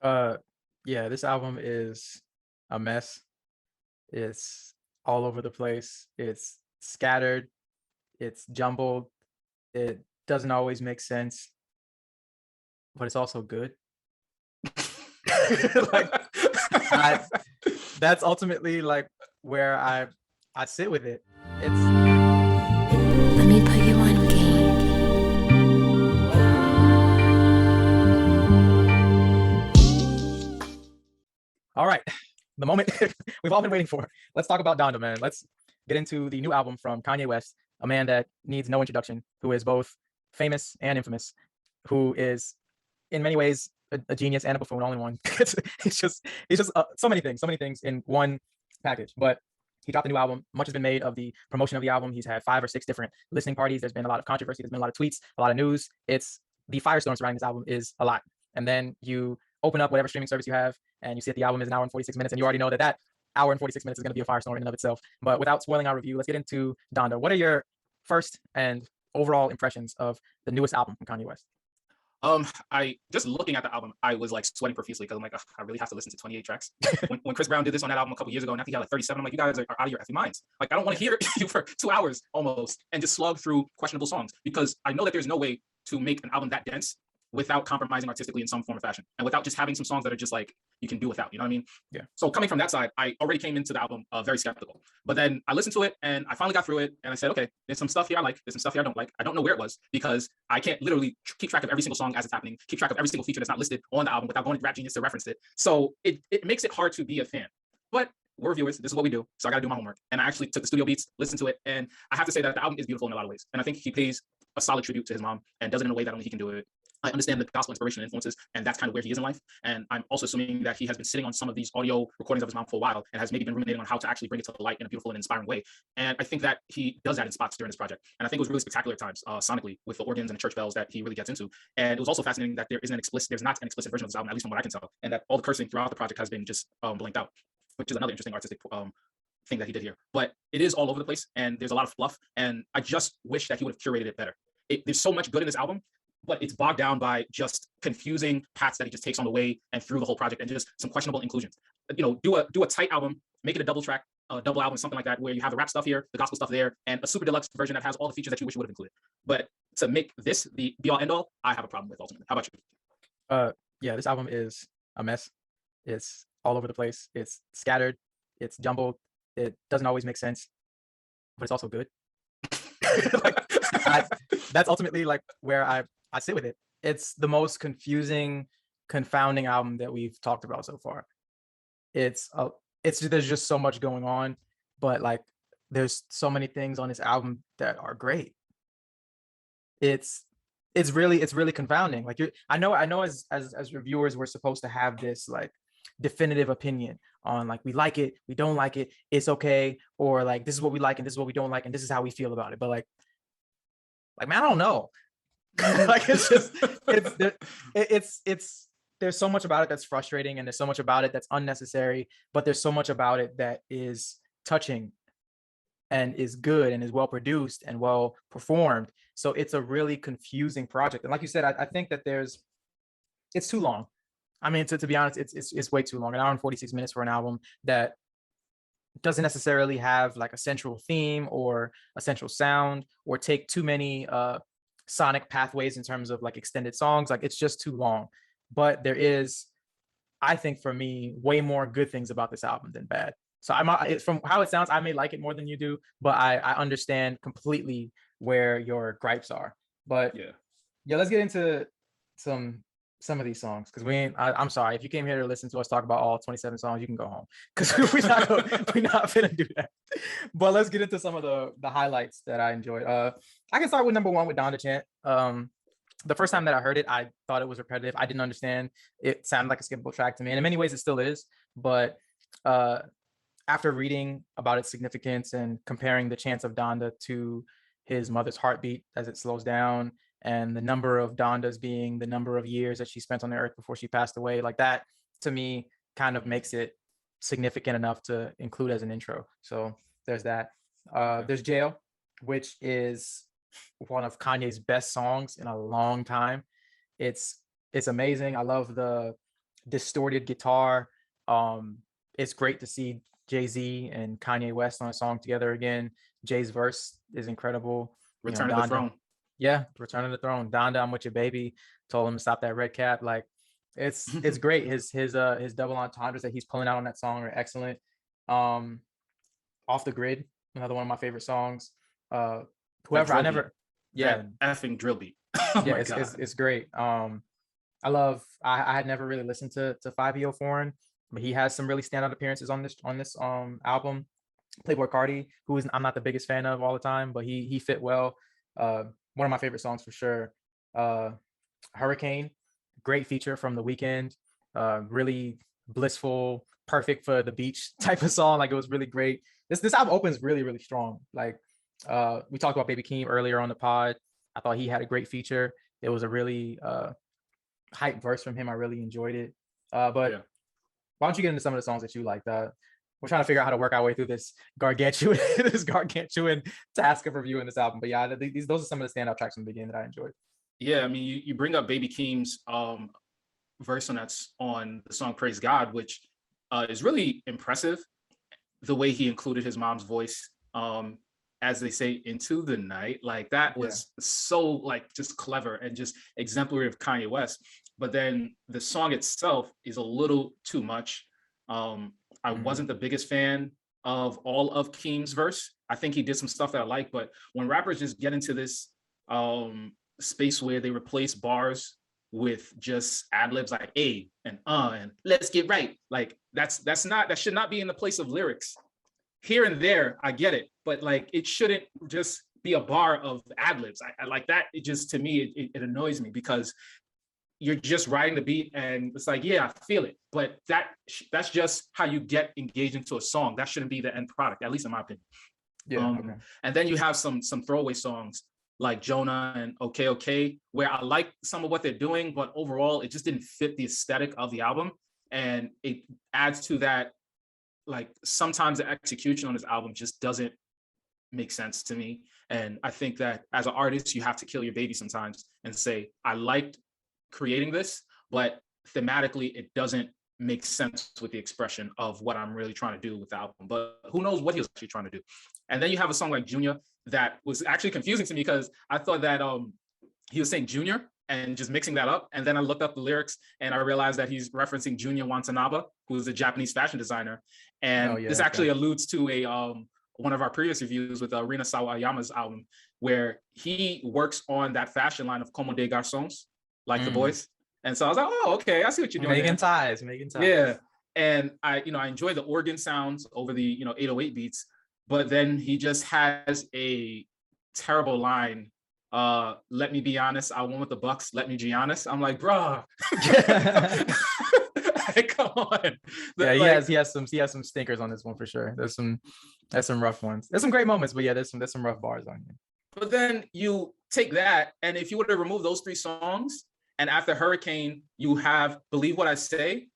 Uh, yeah, this album is a mess. It's all over the place. It's scattered. It's jumbled. It doesn't always make sense, but it's also good. Like I, that's ultimately like where I sit with it. It's Let me put you on game. all right. The moment we've all been waiting for. Let's talk about Donda, man. Let's get into the new album from Kanye West, a man that needs no introduction, who is both famous and infamous, who is in many ways a genius and a buffoon all in one. It's just so many things in one package. But he dropped a new album. Much has been made of the promotion of the album. He's had 5 or 6 different listening parties. There's been a lot of controversy. There's been a lot of tweets, a lot of news. It's the firestorm surrounding this album is a lot. And then you open up whatever streaming service you have, and you see that the album is an hour and 46 minutes, and you already know that hour and 46 minutes is going to be a firestorm in and of itself. But without spoiling our review, let's get into Donda. What are your first and overall impressions of the newest album from Kanye West? I just looking at the album, I was like sweating profusely because I'm like, "Ugh, I really have to listen to 28 tracks. When Chris Brown did this on that album a couple years ago, and I think he had like 37, I'm like, you guys are out of your effing minds. Like, I don't want to hear you for 2 hours almost and just slog through questionable songs because I know that there's no way to make an album that dense without compromising artistically in some form or fashion and without just having some songs that are just like you can do without, you know what I mean? Yeah. So coming from that side, I already came into the album very skeptical, but then I listened to it and I finally got through it and I said, okay, there's some stuff here I like, there's some stuff here I don't like. I don't know where it was because I can't literally keep track of every single song as it's happening, keep track of every single feature that's not listed on the album without going to Rap Genius to reference it. So it makes it hard to be a fan. But we're reviewers. This is what we do. So I got to do my homework. And I actually took the studio beats, listened to it, and I have to say that the album is beautiful in a lot of ways. And I think he pays a solid tribute to his mom and does it in a way that only he can do it. I understand the gospel inspiration and influences, and that's kind of where he is in life. And I'm also assuming that he has been sitting on some of these audio recordings of his mom for a while and has maybe been ruminating on how to actually bring it to light in a beautiful and inspiring way. And I think that he does that in spots during this project. And I think it was really spectacular at times, sonically, with the organs and the church bells that he really gets into. And it was also fascinating that there's not an explicit version of this album, at least from what I can tell, and that all the cursing throughout the project has been just blanked out, which is another interesting artistic thing that he did here. But it is all over the place, and there's a lot of fluff. And I just wish that he would have curated it better. There's so much good in this album, but it's bogged down by just confusing paths that he just takes on the way and through the whole project, and just some questionable inclusions. You know, do a tight album, make it a double track, double album, something like that, where you have the rap stuff here, the gospel stuff there, and a super deluxe version that has all the features that you wish you would have included. But to make this the be all end all, I have a problem with ultimately. How about you? Yeah, this album is a mess. It's all over the place. It's scattered. It's jumbled. It doesn't always make sense, but it's also good. Like, I, that's ultimately like where I sit with it. It's the most confusing, confounding album that we've talked about so far. It's there's just so much going on, but like there's so many things on this album that are great. It's it's really confounding. Like I know as reviewers we're supposed to have this like definitive opinion on like we like it, we don't like it, it's okay, or like this is what we like and this is what we don't like and this is how we feel about it. But like man, I don't know. Like it's just it's there's so much about it that's frustrating and there's so much about it that's unnecessary, but there's so much about it that is touching and is good and is well produced and well performed. So it's a really confusing project. And like you said, I think that it's too long. I mean, to be honest, it's way too long. An hour and 46 minutes for an album that doesn't necessarily have like a central theme or a central sound or take too many sonic pathways in terms of like extended songs. Like it's just too long. But there is, I think for me, way more good things about this album than bad. So from how it sounds, I may like it more than you do, but I understand completely where your gripes are. But Yeah. yeah, let's get into some some of these songs because we ain't. I'm sorry if you came here to listen to us talk about all 27 songs, you can go home because we're not gonna do that. But let's get into some of the highlights that I enjoyed. I can start with number one with Donda Chant. The first time that I heard it, I thought it was repetitive. I didn't understand. It sounded like a skippable track to me, and in many ways, it still is. But uh, after reading about its significance and comparing the chants of Donda to his mother's heartbeat as it slows down, and the number of Dondas being the number of years that she spent on the earth before she passed away, like that to me kind of makes it significant enough to include as an intro. So there's that. There's Jail, which is one of Kanye's best songs in a long time. It's it's amazing. I love distorted guitar. It's great to see Jay-Z and Kanye West on a song together again. Jay's verse is incredible. Return of the Donda, Throne. yeah, Return of the Throne. Donda, I'm with your baby. Told him to stop that red cap. Like, it's great. His double entendres that he's pulling out on that song are excellent. Um, Off the Grid, another one of my favorite songs. Whoever I never, yeah, that effing drill beat. Oh yeah, my god. it's great. I had never really listened to 5EO Foreign, but he has some really standout appearances on this album. Playboy Cardi, I'm not the biggest fan of all the time, but he fit well. One of my favorite songs for sure. Hurricane, great feature from The Weeknd. Really blissful, perfect for the beach type of song. Like, it was really great. This album opens really, really strong. Like, we talked about Baby Keem earlier on the pod. I thought he had a great feature. It was a really hype verse from him. I really enjoyed it. But Yeah. why don't you get into some of the songs that you liked? We're trying to figure out how to work our way through this gargantuan task of reviewing this album. But yeah, those are some of the standout tracks from the beginning that I enjoyed. Yeah, I mean, you bring up Baby Keem's verse on the song Praise God, which is really impressive. The way he included his mom's voice, as they say, into the night. Like, that was so, like, just clever and just exemplary of Kanye West. But then the song itself is a little too much. I wasn't the biggest fan of all of Keem's verse. I think he did some stuff that I like, but when rappers just get into this space where they replace bars with just ad libs like "a" and "let's get right," like that should not be in the place of lyrics. Here and there, I get it, but like, it shouldn't just be a bar of ad libs. I like that. It just, to me, it annoys me, because you're just riding the beat and it's like, yeah, I feel it, but that's just how you get engaged into a song. That shouldn't be the end product, at least in my opinion. Yeah. Okay. And then you have some throwaway songs like Jonah and Okay Okay, where I like some of what they're doing, but overall it just didn't fit the aesthetic of the album. And it adds to that, like, sometimes the execution on this album just doesn't make sense to me. And I think that as an artist, you have to kill your baby sometimes and say, I liked creating this, but thematically it doesn't make sense with the expression of what I'm really trying to do with the album. But who knows what he was actually trying to do. And then you have a song like Junior that was actually confusing to me, because I thought that he was saying Junior and just mixing that up. And then I looked up the lyrics and I realized that he's referencing Junya Watanabe, who is a Japanese fashion designer. And this actually alludes to a one of our previous reviews with Rina Sawayama's album, where he works on that fashion line of Como des Garçons, like the boys. And so I was like, oh, okay, I see what you're doing. Making ties. Yeah. And I enjoy the organ sounds over the 808 beats, but then he just has a terrible line. Let me be honest, I won with the Bucks. Let me be honest. I'm like, bruh. Come on. Yeah, he has some stinkers on this one for sure. There's some rough ones. There's some great moments, but yeah, there's some rough bars on here. But then you take that, and if you were to remove those three songs, and after Hurricane, you have Believe What I Say,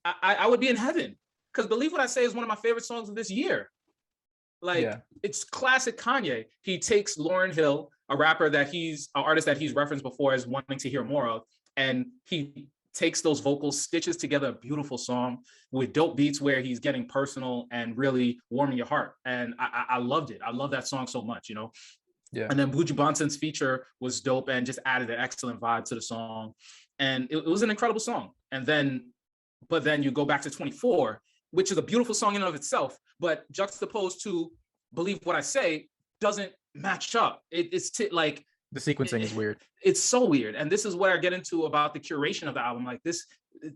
I would be in heaven, because Believe What I Say is one of my favorite songs of this year. Like, it's classic Kanye. He takes Lauryn Hill, an artist that he's referenced before as wanting to hear more of, and he takes those vocals, stitches together a beautiful song with dope beats where he's getting personal and really warming your heart. And I loved it. I love that song so much, Yeah. And then Buju Banton's feature was dope and just added an excellent vibe to the song. And it was an incredible song. But then you go back to 24, which is a beautiful song in and of itself, but juxtaposed to Believe What I Say doesn't match up. Like, the sequencing is weird. It's so weird. And this is what I get into about the curation of the album. Like, this,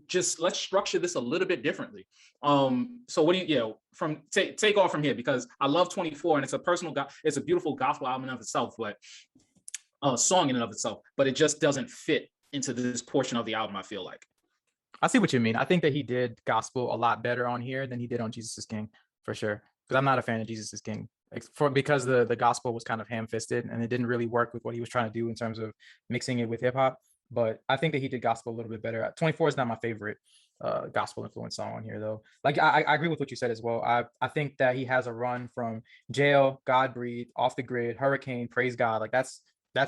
just let's structure this a little bit differently. So what do you take off from here, because I love 24 and it's a beautiful gospel album in and of itself, but song in and of itself, but it just doesn't fit into this portion of the album, I feel like. I see what you mean. I think that he did gospel a lot better on here than he did on Jesus is King, for sure. Because I'm not a fan of Jesus is King, because the gospel was kind of ham-fisted and it didn't really work with what he was trying to do in terms of mixing it with hip hop. But I think that he did gospel a little bit better. 24 is not my favorite gospel influence song on here, though. Like, I agree with what you said as well. I think that he has a run from Jail, God Breathe, Off the Grid, Hurricane, Praise God. Like, that's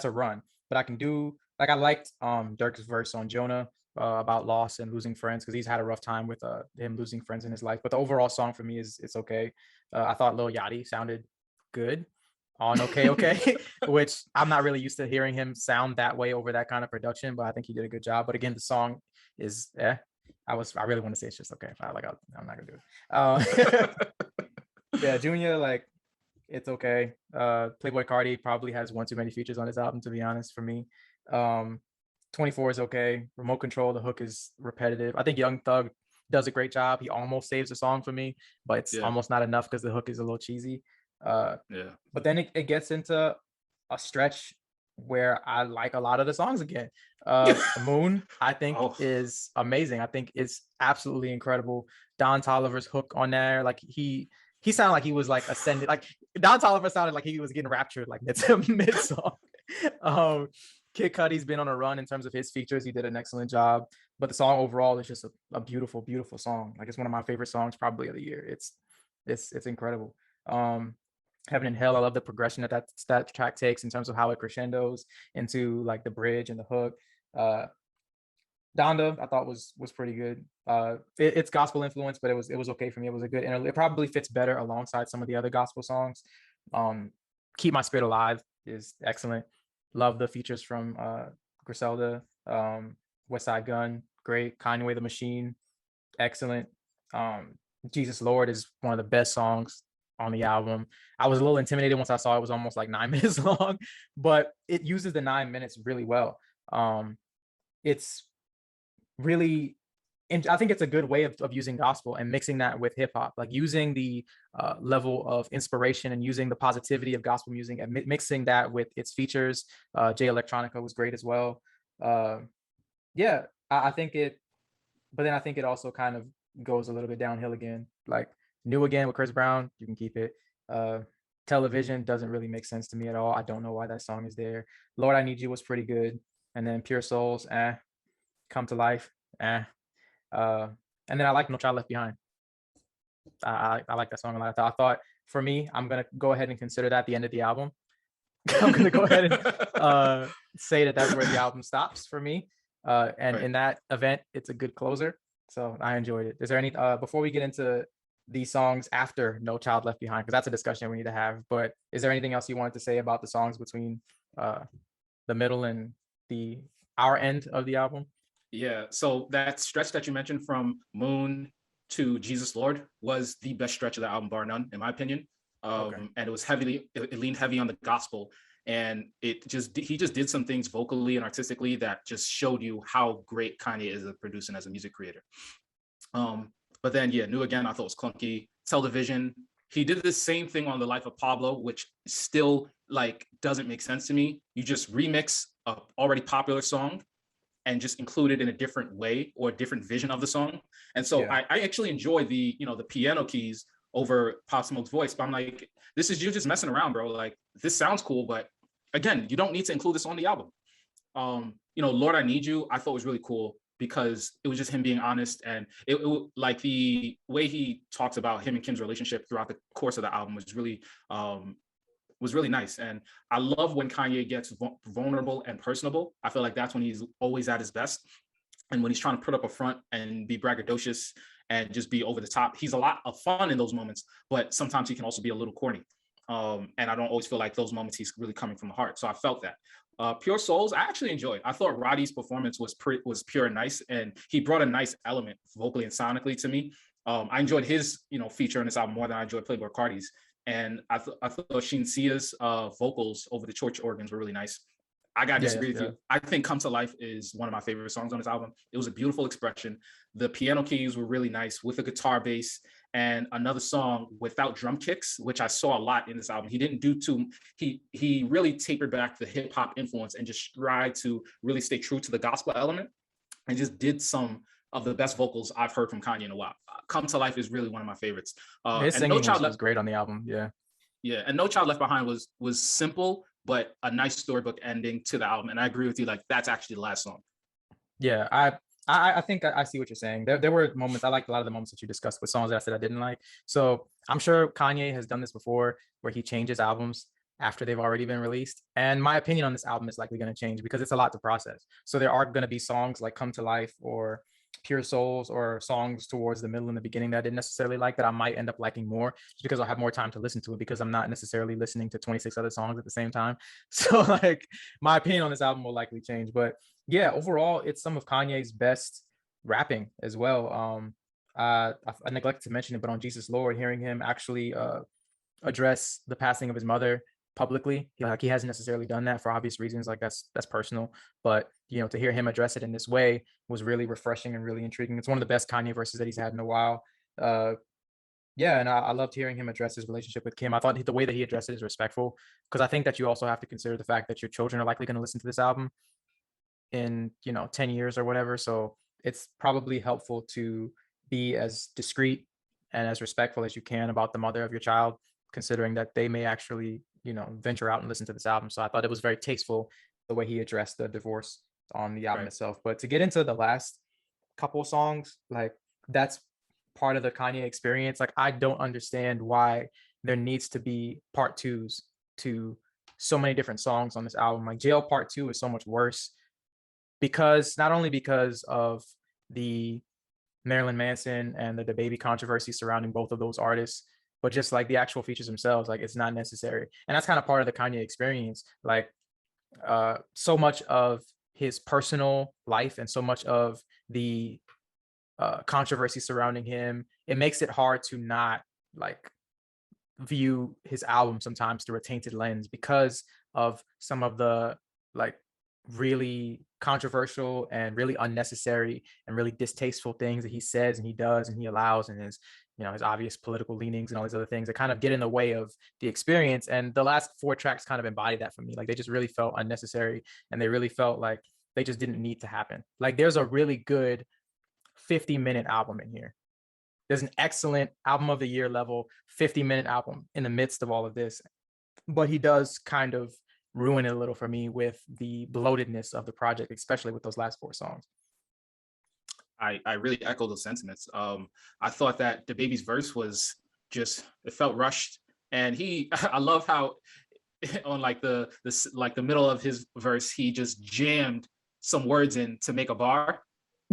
a run. But I can do, like, I liked Dirk's verse on Jonah. about loss and losing friends, because he's had a rough time with him losing friends in his life. But the overall song for me is it's okay. I thought Lil Yachty sounded good on Okay Okay, which I'm not really used to hearing him sound that way over that kind of production, but I think he did a good job. But again, the song is I really want to say it's just okay. I'm not gonna do it. Yeah, Junior, like, it's okay. Playboy Cardi probably has one too many features on his album, to be honest, for me. 24 is okay. Remote Control, the hook is repetitive. I think Young Thug does a great job. He almost saves the song for me, but it's almost not enough because the hook is a little cheesy. But then it gets into a stretch where I like a lot of the songs again. Moon, I think, is amazing. I think it's absolutely incredible. Don Toliver's hook on there, like he sounded like he was like ascended. Like Don Toliver sounded like he was getting raptured like mid song. Kid Cudi's been on a run in terms of his features. He did an excellent job. But the song overall is just a beautiful, beautiful song. Like, it's one of my favorite songs probably of the year. It's incredible. Heaven and Hell, I love the progression that track takes in terms of how it crescendos into like the bridge and the hook. Donda, I thought was pretty good. It's gospel influence, but it was okay for me. It was a good interlude. It probably fits better alongside some of the other gospel songs. Keep My Spirit Alive is excellent. Love the features from Griselda, West Side Gun, great. Kanye the Machine, excellent. Jesus Lord is one of the best songs on the album. I was a little intimidated once I saw it was almost like 9 minutes long, but it uses the 9 minutes really well. It's really, and I think it's a good way of using gospel and mixing that with hip hop, like using the level of inspiration and using the positivity of gospel music and mixing that with its features. Jay Electronica was great as well. Yeah, I think it, but then I think it also kind of goes a little bit downhill again. Like New Again with Chris Brown, you can keep it. Television doesn't really make sense to me at all. I don't know why that song is there. Lord, I Need You was pretty good. And then Pure Souls, Come to Life, and then I like No Child Left Behind. I like that song a lot. I thought for me, I'm gonna go ahead and consider that the end of the album. I'm gonna go ahead and say that that's where the album stops for me. And in that event, it's a good closer. So I enjoyed it. Is there any before we get into these songs after No Child Left Behind, because that's a discussion we need to have, but is there anything else you wanted to say about the songs between the middle and our end of the album? Yeah, so that stretch that you mentioned from Moon to Jesus Lord was the best stretch of the album, bar none, in my opinion. And it was it leaned heavy on the gospel, and he just did some things vocally and artistically that just showed you how great Kanye is at producing as a music creator. But then, yeah, New Again, I thought was clunky. Television, he did the same thing on The Life of Pablo, which still like doesn't make sense to me. You just remix a already popular song and just include it in a different way or a different vision of the song. And so I actually enjoy the piano keys over Pop Smoke's voice, but I'm like, you're just messing around, bro. Like, this sounds cool, but again, you don't need to include this on the album. Lord, I Need You, I thought was really cool because it was just him being honest, and it like the way he talks about him and Kim's relationship throughout the course of the album was really nice. And I love when Kanye gets vulnerable and personable. I feel like that's when he's always at his best. And when he's trying to put up a front and be braggadocious and just be over the top, he's a lot of fun in those moments, but sometimes he can also be a little corny. And I don't always feel like those moments he's really coming from the heart. So I felt that. Pure Souls, I actually enjoyed. I thought Roddy's performance was pure and nice, and he brought a nice element vocally and sonically to me. I enjoyed his feature on this album more than I enjoyed Playboy Cardi's. And I thought Shinsia's vocals over the church organs were really nice. I gotta disagree with you. I think Come to Life is one of my favorite songs on this album. It was a beautiful expression. The piano keys were really nice with a guitar bass, and another song without drum kicks, which I saw a lot in this album. He didn't do he really tapered back the hip hop influence and just tried to really stay true to the gospel element and just did some of the best vocals I've heard from Kanye in a while. Come to Life is really one of my favorites. His singing was great on the album. Yeah, and No Child Left Behind was simple, but a nice storybook ending to the album. And I agree with you. Like, that's actually the last song. Yeah, I think I see what you're saying. There were moments, I liked a lot of the moments that you discussed with songs that I said I didn't like. So I'm sure Kanye has done this before where he changes albums after they've already been released. And my opinion on this album is likely going to change because it's a lot to process. So there are going to be songs like Come to Life or Pure Souls or songs towards the middle and the beginning that I didn't necessarily like that I might end up liking more just because I'll have more time to listen to it because I'm not necessarily listening to 26 other songs at the same time. So like my opinion on this album will likely change. But yeah, overall, it's some of Kanye's best rapping as well. I neglected to mention it, but on Jesus Lord, hearing him actually address the passing of his mother publicly, like he hasn't necessarily done that for obvious reasons, like that's personal, but you know, to hear him address it in this way was really refreshing and really intriguing. It's one of the best Kanye verses that he's had in a while. Yeah, and I loved hearing him address his relationship with Kim. I thought the way that he addressed it is respectful because I think that you also have to consider the fact that your children are likely going to listen to this album in 10 years or whatever, so it's probably helpful to be as discreet and as respectful as you can about the mother of your child, considering that they may actually venture out and listen to this album. So I thought it was very tasteful the way he addressed the divorce on the album itself. But to get into the last couple songs, like that's part of the Kanye experience. Like I don't understand why there needs to be part twos to so many different songs on this album. Like Jail Part 2 is so much worse because not only because of the Marilyn Manson and the baby controversy surrounding both of those artists, but just like the actual features themselves, like it's not necessary. And that's kind of part of the Kanye experience. Like so much of his personal life and so much of the controversy surrounding him, it makes it hard to not like view his album sometimes through a tainted lens because of some of the like really controversial and really unnecessary and really distasteful things that he says and he does and he allows, and his his obvious political leanings and all these other things that kind of get in the way of the experience. And the last 4 tracks kind of embody that for me. Like they just really felt unnecessary and they really felt like they just didn't need to happen. Like there's a really good 50-minute album in here. There's an excellent album of the year level 50-minute album in the midst of all of this, but he does kind of ruin it a little for me with the bloatedness of the project, especially with those last 4 songs. I really echo those sentiments. I thought that the baby's verse was just, it felt rushed, and I love how on like the middle of his verse he just jammed some words in to make a bar.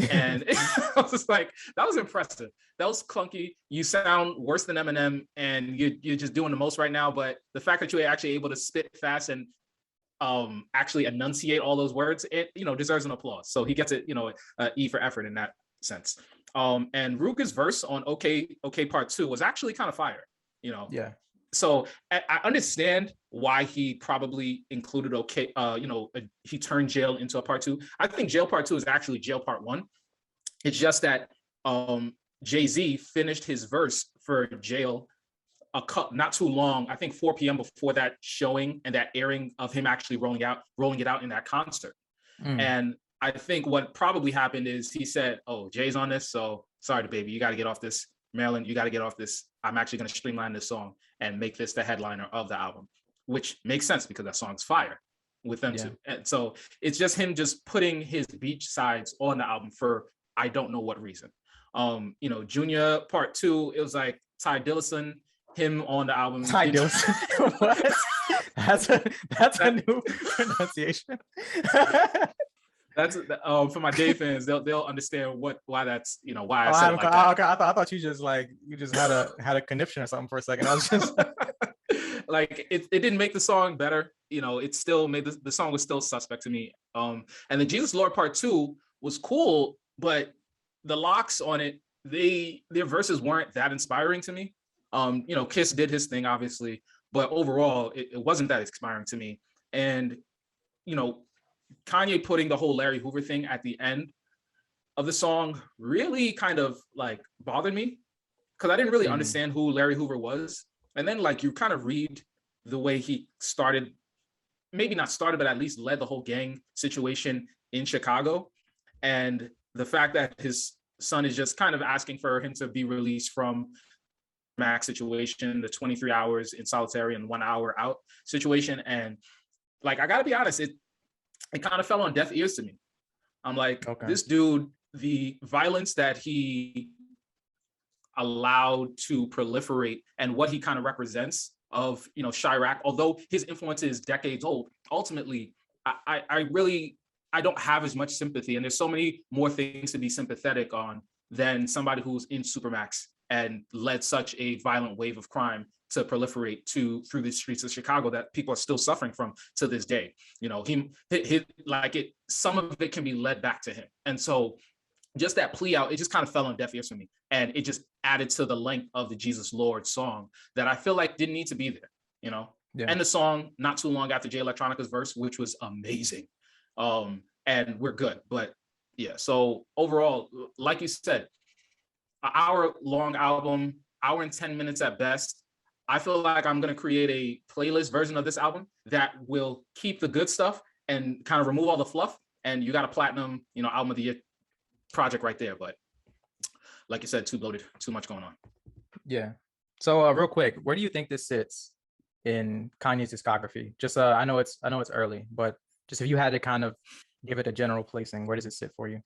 And I was just like, that was impressive. That was clunky. You sound worse than Eminem, and you're just doing the most right now. But the fact that you were actually able to spit fast and actually enunciate all those words, it deserves an applause. So he gets it, E for effort in that sense. And Ruger's verse on OK Part 2 was actually kind of fire. Yeah. So I understand why he probably included he turned Jail into a Part 2. I think Jail Part 2 is actually Jail Part 1. It's just that Jay-Z finished his verse for Jail not too long, I think 4 p.m. before that showing and that airing of him actually rolling it out in that concert. And I think what probably happened is he said, oh, Jay's on this, so sorry, baby, you got to get off this. Marilyn, you got to get off this. I'm actually going to streamline this song and make this the headliner of the album, which makes sense because that song's fire with them too. And so it's just him just putting his beach sides on the album for I don't know what reason. Junior Part 2, it was like Ty Dillison, him on the album. Ty Dillison? What? That's a new pronunciation. That's for my Dave fans. They'll understand why that's why I said it like that. Okay, I thought you just had a conniption or something for a second. I was just like it didn't make the song better. It still made the song was still suspect to me. And the Jesus Lord Part 2 was cool, but the locks on it, their verses weren't that inspiring to me. Kiss did his thing obviously, but overall it wasn't that inspiring to me. And Kanye putting the whole Larry Hoover thing at the end of the song really kind of like bothered me because I didn't really understand who Larry Hoover was. And then like you kind of read the way he started, maybe not started, but at least led the whole gang situation in Chicago. And the fact that his son is just kind of asking for him to be released from max situation, the 23 hours in solitary and 1 hour out situation. And like, I gotta be honest, it kind of fell on deaf ears to me. I'm like, This dude, the violence that he allowed to proliferate and what he kind of represents of, you know, Chirac, although his influence is decades old. Ultimately, I really, I don't have as much sympathy, and there's so many more things to be sympathetic on than somebody who's in Supermax and led such a violent wave of crime to proliferate through the streets of Chicago that people are still suffering from to this day. You know, some of it can be led back to him. And so just that plea out, it just kind of fell on deaf ears for me. And it just added to the length of the Jesus Lord song that I feel like didn't need to be there, you know? Yeah. And the song not too long after Jay Electronica's verse, which was amazing. And we're good. But yeah, so overall, like you said, an hour-long album, hour and 10 minutes at best. I feel like I'm going to create a playlist version of this album that will keep the good stuff and kind of remove all the fluff. And you got a platinum, you know, album of the year project right there. But like you said, too bloated, too much going on. Yeah. So real quick, where do you think this sits in Kanye's discography? Just I know it's early, but just if you had to kind of give it a general placing, where does it sit for you?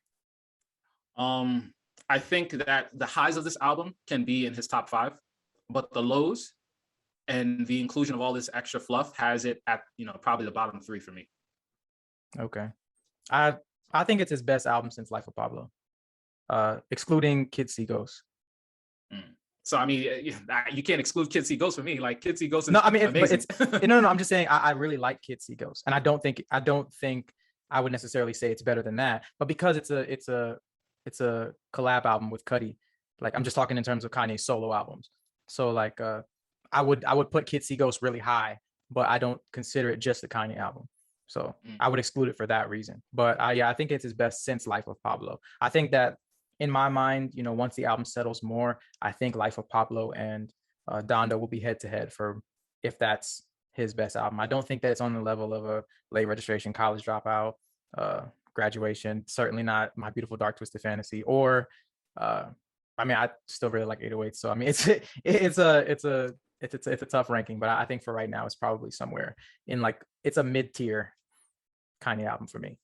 I think that the highs of this album can be in his top 5, but the lows and the inclusion of all this extra fluff has it at, you know, probably the bottom 3 for me. Okay. I think it's his best album since Life of Pablo, excluding Kids See Ghosts. So I mean, you can't exclude Kids See Ghosts for me. Like Kids See Ghosts is no, I mean, amazing. But no, I'm just saying I really like Kids See Ghosts, and I don't think I would necessarily say it's better than that. But because it's a collab album with Cudi, like I'm just talking in terms of Kanye's solo albums. So like I would put Kids See Ghosts really high, but I don't consider it just a Kanye album. So I would exclude it for that reason. But yeah, I think it's his best since Life of Pablo. I think that in my mind, you know, once the album settles more, I think Life of Pablo and Donda will be head to head for if that's his best album. I don't think that it's on the level of a Late Registration, College Dropout, Graduation. Certainly not My Beautiful Dark Twisted Fantasy. Or, I mean, I still really like 808. So I mean, it's a tough ranking, but I think for right now, it's probably somewhere in like it's a mid tier Kanye album for me.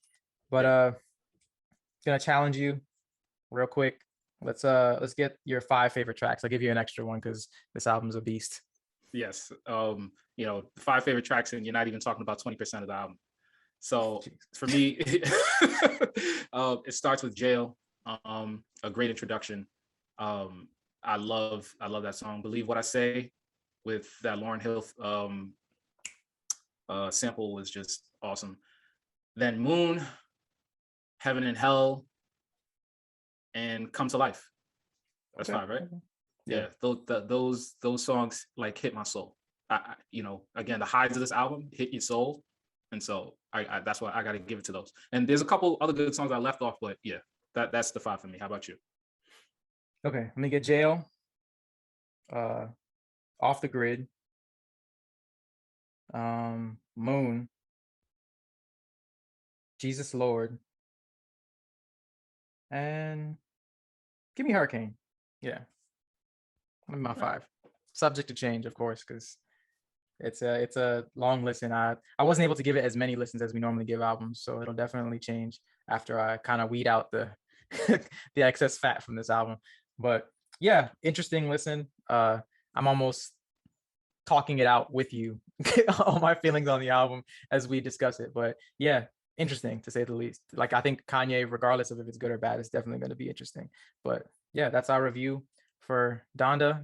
But gonna challenge you real quick. Let's get your 5 favorite tracks. I'll give you an extra one because this album's a beast. Yes. You know, 5 favorite tracks, and you're not even talking about 20% of the album. So for me, it starts with Jail, a great introduction. I love that song, Believe What I Say, with that Lauryn Hill sample was just awesome. Then Moon, Heaven and Hell, and Come to Life. That's okay. 5, right? Yeah. Those songs like hit my soul. You know, again, the highs of this album hit your soul, and so I that's why I got to give it to those. And there's a couple other good songs I left off, but yeah, that's the 5 for me. How about you? Okay, let me get Jail, Off the Grid, Moon, Jesus Lord, and give me Hurricane. Yeah, my 5. Subject to change, of course, because it's a long listen. I wasn't able to give it as many listens as we normally give albums, so it'll definitely change after I kind of weed out the the excess fat from this album. But yeah, interesting listen. I'm almost talking it out with you, all my feelings on the album as we discuss it. But yeah, interesting to say the least. Like I think Kanye, regardless of if it's good or bad, is definitely going to be interesting. But yeah, that's our review for Donda.